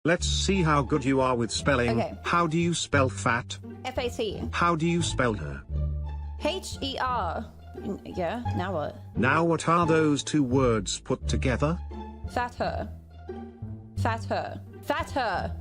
Let's see how good you are with spelling. Okay. How do you spell fat? F-A-T. How do you spell her? H-E-R. Yeah, now what? Now what are those two words put together? Fatter. Fatter. Fatter.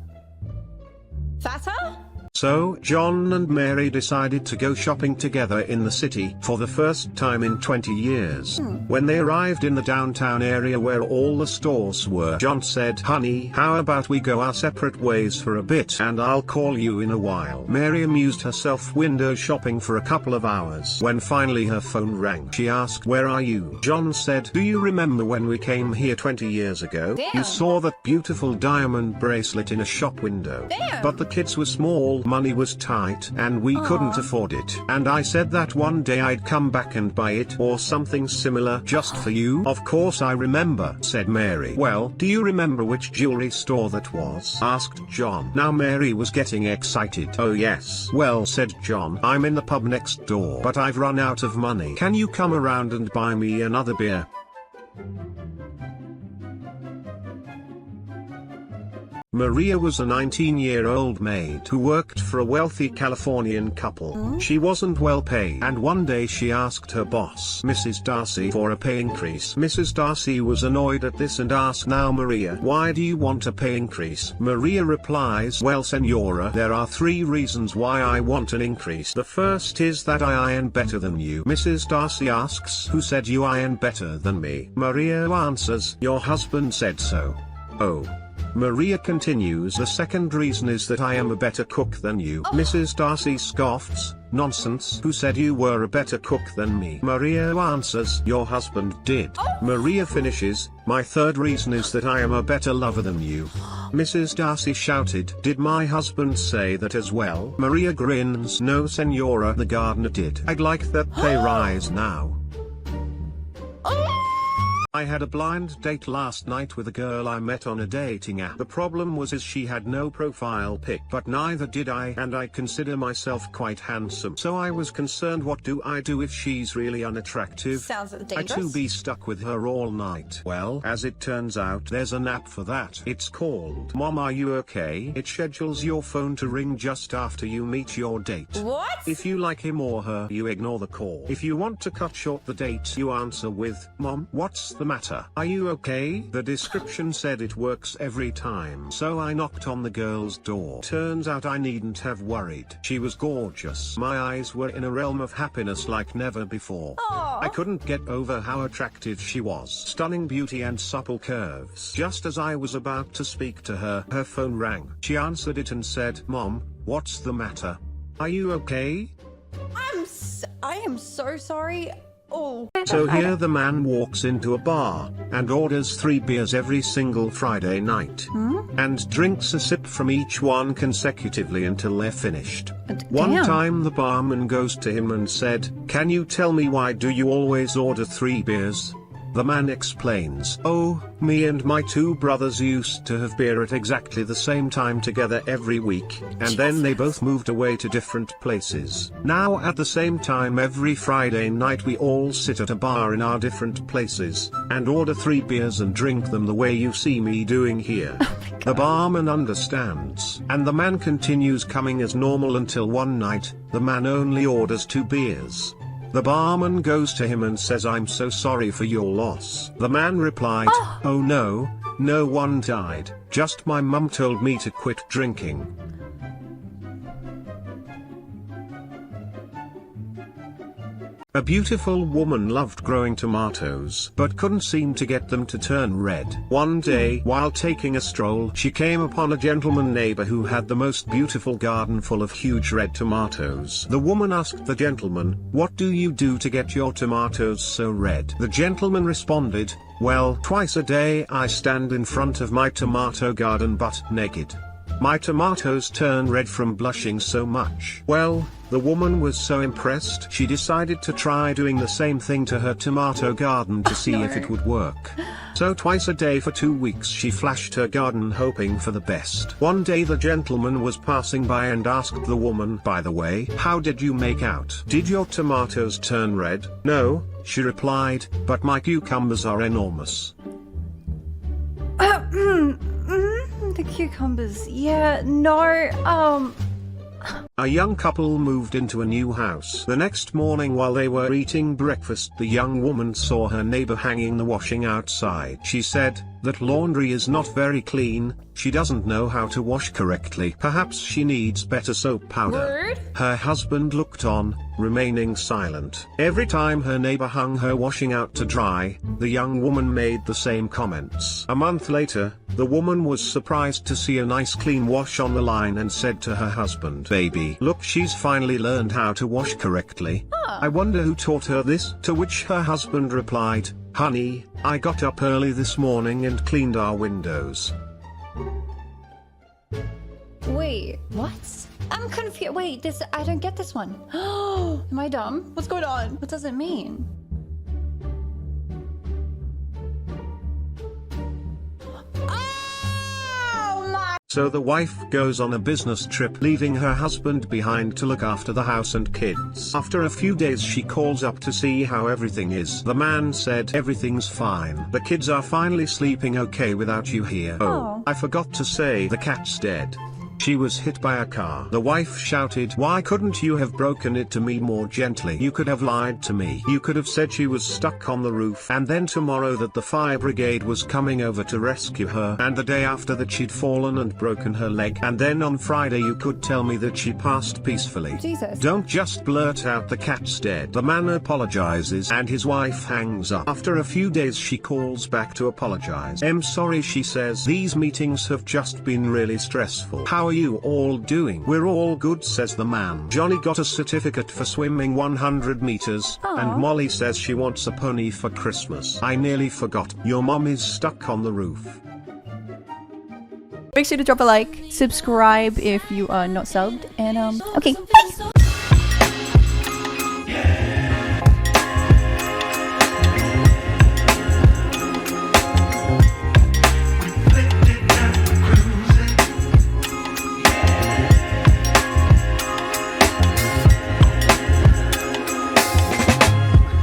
Fatter? So, John and Mary decided to go shopping together in the city for the first time in 20 years. When they arrived in the downtown area where all the stores were, John said, "Honey, how about we go our separate ways for a bit and I'll call you in a while." Mary amused herself window shopping for a couple of hours. When finally her phone rang, she asked, "Where are you?" John said, "Do you remember when we came here 20 years ago? Damn. You saw that beautiful diamond bracelet in a shop window. Damn. But the kids were small, money was tight, and we couldn't afford it. And I said that one day I'd come back and buy it or something similar just for you." "Of course I remember," said Mary. "Well, do you remember which jewelry store that was?" asked John. Now Mary was getting excited. "Oh yes." "Well," said John, "I'm in the pub next door, but I've run out of money. Can you come around and buy me another beer?" Maria was a 19-year-old maid who worked for a wealthy Californian couple. She wasn't well paid, and one day she asked her boss, Mrs. Darcy, for a pay increase. Mrs. Darcy was annoyed at this and asked, "Now Maria, why do you want a pay increase?" Maria replies, "Well, Senora, there are 3 reasons why I want an increase. The first is that I iron better than you." Mrs. Darcy asks, "Who said you iron better than me?" Maria answers, "Your husband said so." "Oh." Maria continues, "The second reason is that I am a better cook than you." Mrs. Darcy scoffs, "Nonsense, who said you were a better cook than me?" Maria answers, "Your husband did." Maria finishes, "My third reason is that I am a better lover than you." Mrs. Darcy shouted, "Did my husband say that as well?" Maria grins, "No, Senora, the gardener did. I'd like that pay rise now." I had a blind date last night with a girl I met on a dating app. The problem was she had no profile pic, but neither did I, and I consider myself quite handsome. So I was concerned, what do I do if she's really unattractive? Sounds dangerous. I too be stuck with her all night. Well, as it turns out, there's an app for that. It's called Mom Are You Okay? It schedules your phone to ring just after you meet your date. What? If you like him or her, you ignore the call. If you want to cut short the date, you answer with, "Mom, what's the matter? Are you okay?" The description said it works every time. So I knocked on the girl's door. Turns out I needn't have worried. She was gorgeous. My eyes were in a realm of happiness like never before. Aww. I couldn't get over how attractive she was. Stunning beauty and supple curves. Just as I was about to speak to her, her phone rang. She answered it and said, "Mom, what's the matter? Are you okay?" I am so sorry. Oh. So here the man walks into a bar, and orders 3 beers every single Friday night. And drinks a sip from each one consecutively until they're finished. One Damn. time the barman goes to him and said, "Can you tell me why do you always order 3 beers? The man explains, "Oh, me and my 2 brothers used to have beer at exactly the same time together every week, and then they both moved away to different places. Now at the same time every Friday night we all sit at a bar in our different places, and order 3 beers and drink them the way you see me doing here." The barman understands, and the man continues coming as normal until one night, the man only orders 2 beers. The barman goes to him and says, "I'm so sorry for your loss." The man replied, "Oh no, no one died, just my mum told me to quit drinking." A beautiful woman loved growing tomatoes, but couldn't seem to get them to turn red. One day, while taking a stroll, she came upon a gentleman neighbor who had the most beautiful garden full of huge red tomatoes. The woman asked the gentleman, "What do you do to get your tomatoes so red?" The gentleman responded, "Well, twice a day I stand in front of my tomato garden butt naked. My tomatoes turn red from blushing so much." Well, the woman was so impressed, she decided to try doing the same thing to her tomato garden to see if it would work. So twice a day for 2 weeks she flashed her garden hoping for the best. One day the gentleman was passing by and asked the woman, "By the way, how did you make out? Did your tomatoes turn red?" "No," she replied, "but my cucumbers are enormous." The cucumbers. Yeah, no, A young couple moved into a new house. The next morning while they were eating breakfast, the young woman saw her neighbor hanging the washing outside. She said, "That laundry is not very clean, she doesn't know how to wash correctly. Perhaps she needs better soap powder." Rude. Her husband looked on, remaining silent. Every time her neighbor hung her washing out to dry, the young woman made the same comments. A month later, the woman was surprised to see a nice clean wash on the line and said to her husband, "Baby, look, she's finally learned how to wash correctly. I wonder who taught her this?" To which her husband replied, "Honey, I got up early this morning and cleaned our windows." Wait, what? I'm confused. Wait, I don't get this one. Am I dumb? What's going on? What does it mean? Oh my! So the wife goes on a business trip, leaving her husband behind to look after the house and kids. After a few days she calls up to see how everything is. The man said, "Everything's fine. The kids are finally sleeping okay without you here. Oh, I forgot to say the cat's dead. She was hit by a car." The wife shouted, "Why couldn't you have broken it to me more gently? You could have lied to me. You could have said she was stuck on the roof, and then tomorrow that the fire brigade was coming over to rescue her, and the day after that she'd fallen and broken her leg, and then on Friday you could tell me that she passed peacefully. Jesus. Don't just blurt out the cat's dead." The man apologizes and his wife hangs up. After a few days she calls back to apologize. "I'm sorry," she says. "These meetings have just been really stressful. How are you all doing?" "We're all good," says the man. "Johnny got a certificate for swimming 100 meters, and Molly says she wants a pony for Christmas. I nearly forgot. Your mom is stuck on the roof." Make sure to drop a like, subscribe if you are not subbed, and okay, bye!